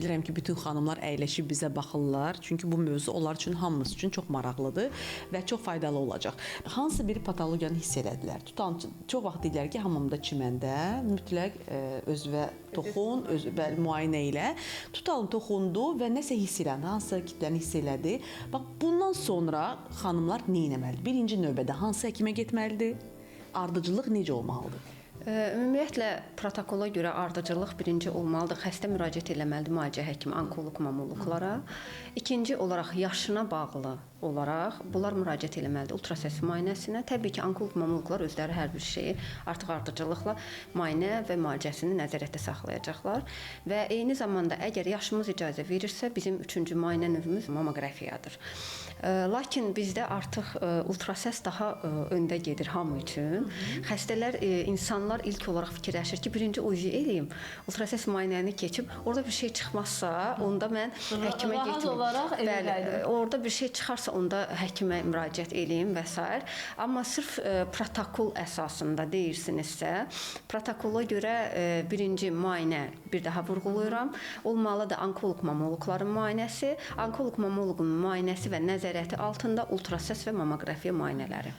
Bilirəm ki, bütün xanımlar əyləşib bizə baxırlar. Çünki bu mövzu onlar üçün, hamımız üçün çox maraqlıdır və çox faydalı olacaq. Hansı bir patologiyanı hiss elədilər? Tutan çox vaxt deyirlər ki, hamamda çiməndə mütləq özünə toxun, müayinə ilə. Tutalım toxundu və nəsə hiss elədi, hansı kitləni hiss elədi. Bax, bundan sonra xanımlar nə etməlidir? Birinci növbədə hansı həkimə getməlidir? Ardıcıllıq necə olmalıdır? Ümumiyyətlə protokola görə ardıcıllıq birinci olmalıdır. Xəstə müraciət etməlidir müalicə həkimi, onkoloq, mamoloqlara. İkinci olaraq yaşına bağlı olaraq bunlar müraciət etməlidir ultrasəs müayinəsinə. Təbii ki, onkoloq, mamoloqlar özləri hər bir şeyi artıq ardıcıllıqla müayinə və müalicəsini nəzarətdə saxlayacaqlar. Və eyni zamanda əgər yaşımız icazə verirsə, bizim üçüncü müayinə növümüz mammoqrafiyadır. Lakin bizdə artıq ultrasəs daha öndə gedir hamı üçün. Xəstələr, insanlar ilk olaraq fikirləşir ki, birinci UZI eləyim, ultrasəs müayinəni keçib, orada bir şey çıxmazsa, onda mən həkimə getməyim. Bəli, orada bir şey çıxarsa, onda həkimə müraciət eləyim və s. Amma sırf protokol əsasında deyirsinizsə, protokola görə birinci müayinə, bir daha vurğuluyuram, olmalıdır onkoloq, mamoloqların müayinəsi, onkoloq, mamoloqun müayinəsi və nəzarəti altında ultrasəs və mammoqrafiya müayinələri.